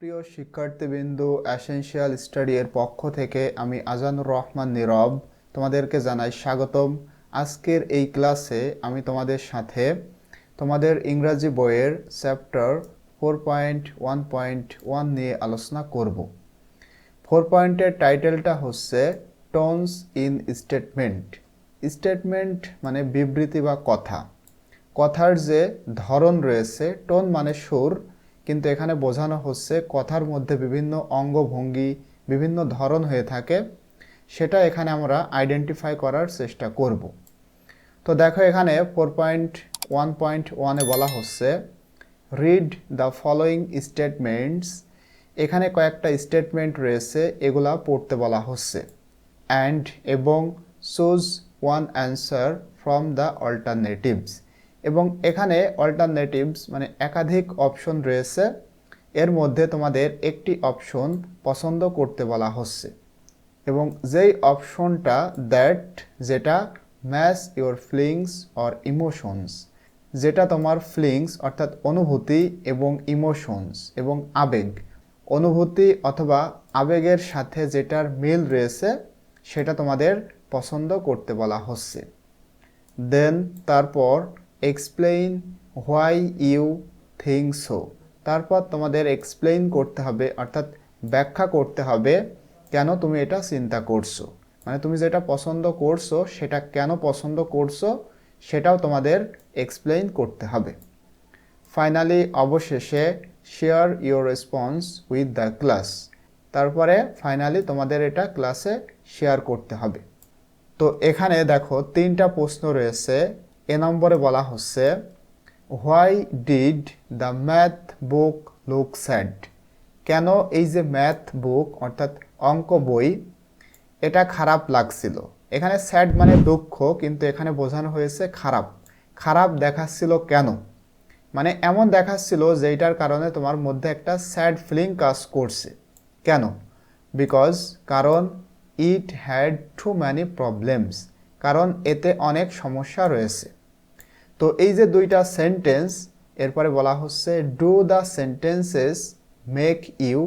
প্রিয় শিক্ষার্থীবৃন্দু, essential study এর পক্ষ থেকে আমি আজানুর রহমান নীরব তোমাদেরকে জানাই স্বাগতম। আজকের এই ক্লাসে আমি তোমাদের সাথে তোমাদের ইংরাজি বইয়ের চ্যাপ্টার 4.1.1 নিয়ে আলোচনা করব। 4 পয়েন্টের টাইটেলটা হচ্ছে টোনস ইন স্টেটমেন্ট। স্টেটমেন্ট মানে বিবৃতি বা কথা। কথার যে ধরন রয়েছে, টোন মানে সুর, কিন্তু এখানে বোঝানো হচ্ছে কথার মধ্যে বিভিন্ন অঙ্গভঙ্গি, বিভিন্ন ধরন হয়ে থাকে, সেটা এখানে আমরা আইডেন্টিফাই করার চেষ্টা করব। তো দেখো, এখানে 4.1.1-এ বলা হচ্ছে রিড দ্য ফলোয়িং স্টেটমেন্টস। এখানে কয়েকটা স্টেটমেন্ট রয়েছে, এগুলা পড়তে বলা হচ্ছে। অ্যান্ড এবং choose one answer from the alternatives. এবং এখানে অল্টারনেটিভস মানে একাধিক অপশন রয়েছে, এর মধ্যে তোমাদের একটি অপশন পছন্দ করতে বলা হচ্ছে। এবং যেই অপশনটা যেটা match your feelings or emotions, যেটা তোমার ফিলিংস অর্থাৎ অনুভূতি এবং ইমোশনস এবং আবেগ, অনুভূতি অথবা আবেগের সাথে যেটার মিল রয়েছে সেটা তোমাদের পছন্দ করতে বলা হচ্ছে। দেন তারপর explain why you think so. তারপর তোমাদের এক্সপ্লেইন করতে হবে, অর্থাৎ ব্যাখ্যা করতে হবে কেন তুমি এটা চিন্তা করছো, মানে তুমি যেটা পছন্দ করছো সেটা কেন পছন্দ করছো সেটাও তোমাদের এক্সপ্লেইন করতে হবে। ফাইনালি অবশেষে share your response with the class. তারপরে ফাইনালি তোমাদের এটা ক্লাসে শেয়ার করতে হবে। তো এখানে দেখো 3টা প্রশ্ন রয়েছে। এ নম্বরে বলা হচ্ছে why did the math book look sad. কেন এই যে ম্যাথ বুক অর্থাৎ অঙ্ক বই, এটা খারাপ লাগছিল। এখানে স্যাড মানে দুঃখ, কিন্তু এখানে বোঝানো হয়েছে খারাপ। খারাপ দেখাচ্ছিল কেন, মানে এমন দেখাচ্ছিল যেটার কারণে তোমার মধ্যে একটা স্যাড ফিলিং কাজ করছে। কেন? বিকজ, কারণ it had too many problems, কারণ এতে অনেক সমস্যা রয়েছে। তো এই যে 2টা সেন্টেন্স, এরপরে বলা হচ্ছে do the sentences make you.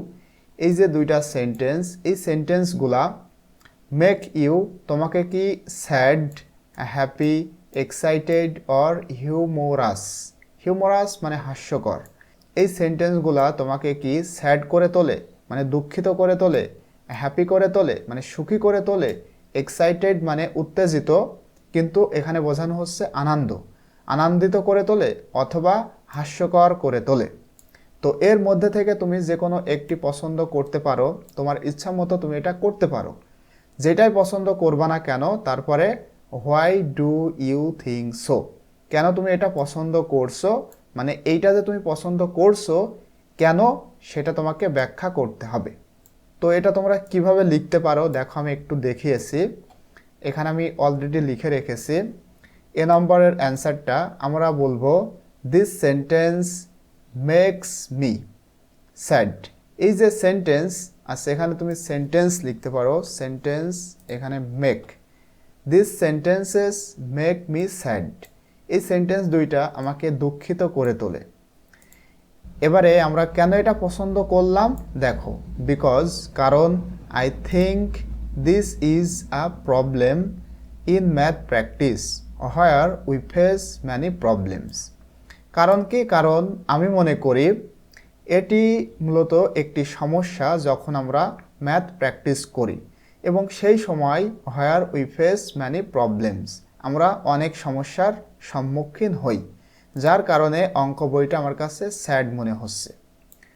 এই যে 2টা সেন্টেন্স, এই সেন্টেন্সগুলা মেক ইউ তোমাকে কি স্যাড, হ্যাপি, এক্সাইটেড অর হিউমোরাস। হিউমোরাস মানে হাস্যকর। এই সেন্টেন্সগুলা তোমাকে কি স্যাড করে তোলে মানে দুঃখিত করে তোলে, হ্যাপি করে তোলে মানে সুখী করে তোলে, এক্সাইটেড মানে উত্তেজিত, কিন্তু এখানে বোঝানো হচ্ছে আনন্দিত করে তোলে, অথবা হাস্যকর করে তোলে। তো এর মধ্যে থেকে তুমি যে কোনো একটি পছন্দ করতে পারো, তোমার ইচ্ছা মতো তুমি এটা করতে পারো। যেটাই পছন্দ করবা না কেন, তারপরে why do you think so, কেন তুমি এটা পছন্দ করছো, মানে এইটা যে তুমি পছন্দ করছো কেন, সেটা তোমাকে ব্যাখ্যা করতে হবে। তো এটা তোমরা কিভাবে লিখতে পারো দেখো, আমি একটু দেখিয়েছি। এখানে আমি অলরেডি লিখে রেখেছি। এ নম্বরের অ্যান্সারটা আমরা বলবো this sentence makes me sad. এই যে সেন্টেন্স আছে, এখানে তুমি সেন্টেন্স লিখতে পারো, সেন্টেন্স এখানে make. This sentences make me sad. এই সেন্টেন্স 2টা আমাকে দুঃখিত করে তোলে। এবারে আমরা কেন এটা পছন্দ করলাম দেখো, বিকজ, কারণ I think this is a problem in math practice where we face many problems. কারণ কি, কারণ আমি মনে করি এটি মূলত একটি সমস্যা যখন আমরা ম্যাথ প্র্যাকটিস করি, এবং সেই সময় where we face many problems, আমরা অনেক সমস্যার সম্মুখীন হই, যার কারণে অঙ্ক বইটা আমার কাছে স্যাড মনে হচ্ছে।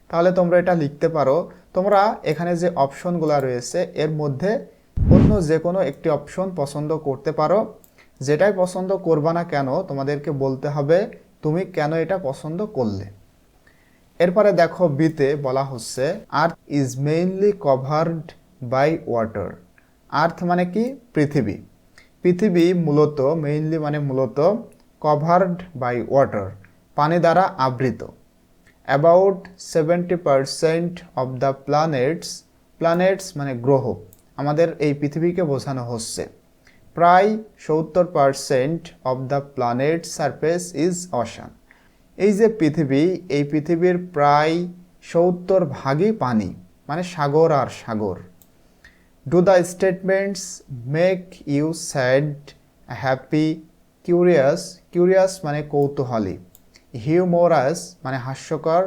তাহলে তোমরা এটা লিখতে পারো। তোমরা এখানে যে অপশনগুলো রয়েছে এর মধ্যে অন্য যে কোনো একটি অপশন পছন্দ করতে পারো। যেটাই পছন্দ করবা না কেন, তোমাদেরকে বলতে হবে তুমি কেন এটা পছন্দ করলে। এরপরে দেখো বিতে বলা হচ্ছে earth is mainly covered by water. Earth মানে কি, পৃথিবী। পৃথিবী মূলত, মেইনলি মানে মূলত, কভার্ড বাই ওয়াটার পানি দ্বারা আবৃত। About 70% of the planets, planets মানে গ্রহ, আমাদের এই পৃথিবীকে বোঝানো হচ্ছে। প্রায় 70% of the planet surface is ocean. এই যে পৃথিবী, এই পৃথিবীর প্রায় 70 ভাগই পানি, মানে সাগর আর সাগর। Do the statements make you sad, happy, curious, curious মানে কৌতূহলী, হিউমোরাস মানে হাস্যকর,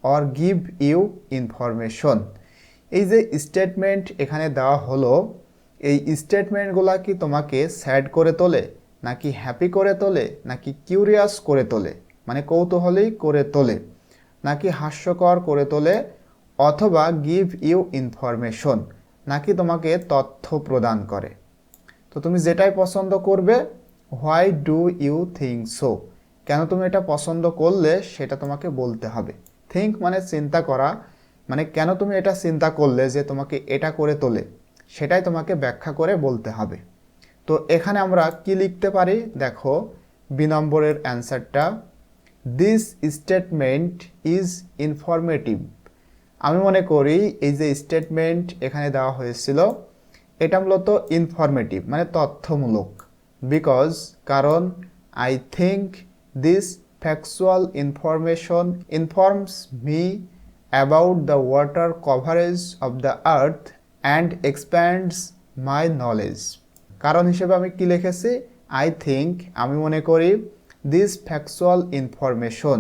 অর গিভ ইউ ইনফরমেশন। এই যে স্টেটমেন্ট এখানে দেওয়া হলো, এই স্টেটমেন্টগুলো কি তোমাকে স্যাড করে তোলে, নাকি হ্যাপি করে তোলে, নাকি কিউরিয়াস করে তোলে মানে কৌতূহলী করে তোলে, নাকি হাস্যকর করে তোলে, অথবা গিভ ইউ ইনফরমেশন নাকি তোমাকে তথ্য প্রদান করে? তো তুমি যেটাই পছন্দ করবে, why do you think so, কেন তুমি এটা পছন্দ করলে সেটা তোমাকে বলতে হবে। থিঙ্ক মানে চিন্তা করা, মানে কেন তুমি এটা চিন্তা করলে যে তোমাকে এটা করে তোলে, সেটাই তোমাকে ব্যাখ্যা করে বলতে হবে। তো এখানে আমরা কি লিখতে পারি দেখো, বি নম্বরের অ্যান্সারটা, দিস স্টেটমেন্ট ইজ ইনফরমেটিভ। আমি মনে করি এই যে স্টেটমেন্ট এখানে দেওয়া হয়েছিল এটা মূলত ইনফরমেটিভ মানে তথ্যমূলক। বিকজ কারণ, I think this factual information informs me about the water coverage of the earth and এক্সপ্যান্ডস my knowledge. কারণ হিসেবে আমি কি লিখেছি, আই থিঙ্ক আমি মনে করি, দিস ফ্যাকচুয়াল ইনফরমেশন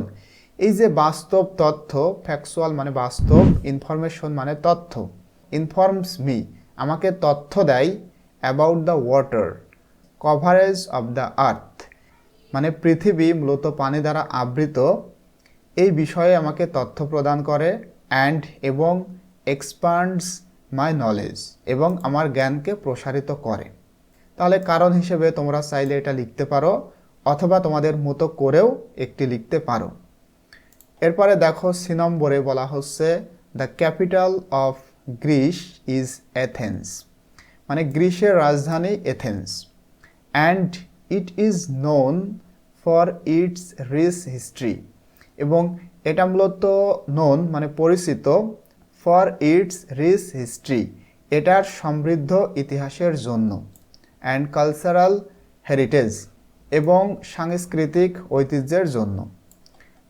এই যে বাস্তব তথ্য, ফ্যাকচুয়াল মানে বাস্তব, ইনফরমেশন মানে তথ্য, ইনফর্মস মি আমাকে তথ্য দেয়, about the water coverage of the earth মানে পৃথিবী মূলত পানি দ্বারা আবৃত, এই বিষয়ে আমাকে তথ্য প্রদান করে, অ্যান্ড এবং এক্সপ্যান্ডস মাই নলেজ এবং আমার জ্ঞানকে প্রসারিত করে। তাহলে কারণ হিসেবে তোমরা চাইলে এটা লিখতে পারো, অথবা তোমাদের মতো করেও একটি লিখতে পারো। এরপরে দেখো সি নম্বরে বলা হচ্ছে, the capital of Greece is Athens, মানে গ্রিসের রাজধানী Athens, and it is known for its rich history, এবং এটা মূলত নোন মানে পরিচিত, ফর ইটস রিচ হিস্ট্রি এটার সমৃদ্ধ ইতিহাসের জন্য, অ্যান্ড কালচারাল হেরিটেজ এবং সাংস্কৃতিক ঐতিহ্যের জন্য।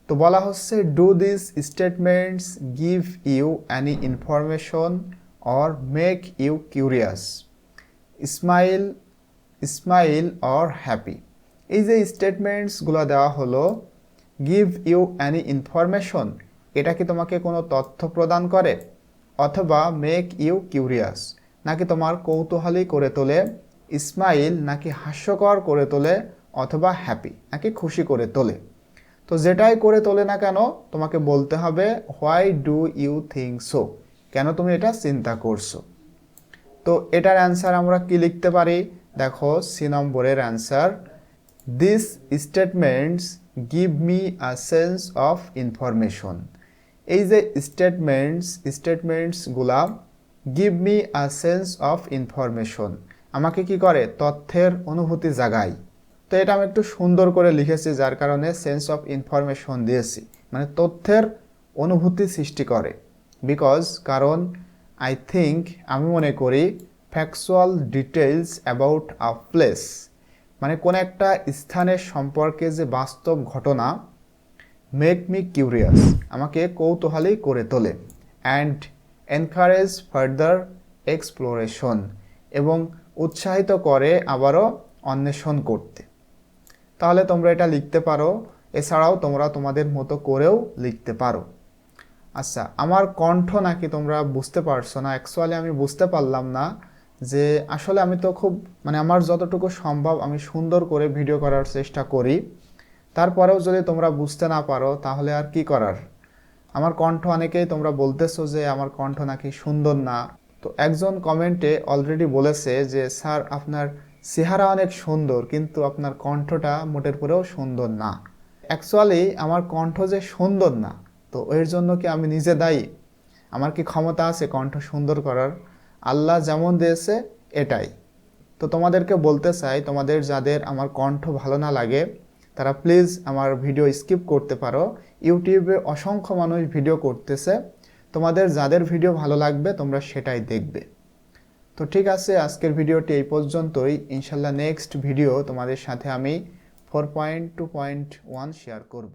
তো বলা হচ্ছে, do this statements give you any information or make you curious, smile smile or happy. এই যে স্টেটমেন্টসগুলো দেওয়া হলো, গিভ ইউ অ্যানি ইনফরমেশন এটা কি তোমাকে কোনো তথ্য প্রদান করে, অথবা মেক ইউ কিউরিয়াস নাকি তোমার কৌতূহলী করে তোলে, স্মাইল নাকি হাস্যকর করে তোলে, অথবা হ্যাপি নাকি খুশি করে তোলে। তো যেটাই করে তোলে না কেন তোমাকে বলতে হবে, why do you think so, কেন তুমি এটা চিন্তা করছো। তো এটার অ্যান্সার আমরা কি লিখতে পারি দেখো, সি নম্বরের answer, this statements give me a sense of information. এই যে স্টেটমেন্টসগুলা give me a sense of information আমাকে কি করে, তথ্যের অনুভূতি জাগায়। তো এটা আমি একটু সুন্দর করে লিখেছি, যার কারণে সেন্স অফ ইনফরমেশন দিয়েছি, মানে তথ্যের অনুভূতি সৃষ্টি করে। বিকজ কারণ, আই থিঙ্ক আমি মনে করি, factual details about a place মানে কোন একটা স্থানের সম্পর্কে যে বাস্তব ঘটনা, মেক মি কিউরিয়াস আমাকে কৌতূহলী করে তোলে, অ্যান্ড এনকারেজ ফার্দার এক্সপ্লোরেশন এবং উৎসাহিত করে আবারও অন্বেষণ করতে। তাহলে তোমরা এটা লিখতে পারো, এছাড়াও তোমরা তোমাদের মতো করেও লিখতে পারো। আচ্ছা, আমার কণ্ঠ নাকি তোমরা বুঝতে পারছো না, অ্যাকচুয়ালি আমি বুঝতে পারলাম না যে আসলে আমি তো খুব মানে আমার যতটুকু সম্ভব আমি সুন্দর করে ভিডিও করার চেষ্টা করি, তারপরেও যদি তোমরা বুঝতে না পারো তাহলে আর কি করার। আমার কণ্ঠ অনেকেই তোমরা বলতেছো যে আমার কণ্ঠ নাকি সুন্দর না। তো একজন কমেন্টে অলরেডি বলেছে যে স্যার আপনার চেহারা অনেক সুন্দর কিন্তু আপনার কণ্ঠটা মোটের উপরেও সুন্দর না। অ্যাকচুয়ালি আমার কণ্ঠ যে সুন্দর না, তো এর জন্য কি আমি নিজে দায়ী? আমার কি ক্ষমতা আছে কণ্ঠ সুন্দর করার? আল্লাহ যেমন দিয়েছে এটাই। তো তোমাদেরকে বলতে চাই, তোমাদের যাদের আমার কণ্ঠ ভালো না লাগে তারা প্লিজ আমার ভিডিও স্কিপ করতে পারো। ইউটিউবে অসংখ্য মানুষ ভিডিও করতেছে, তোমাদের যাদের ভিডিও ভালো লাগবে তোমরা সেটাই দেখবে। তো ঠিক আছে, আজকের ভিডিওটি এই পর্যন্তই। ইনশাল্লাহ নেক্সট ভিডিও তোমাদের সাথে আমি 4.2.1 শেয়ার করব।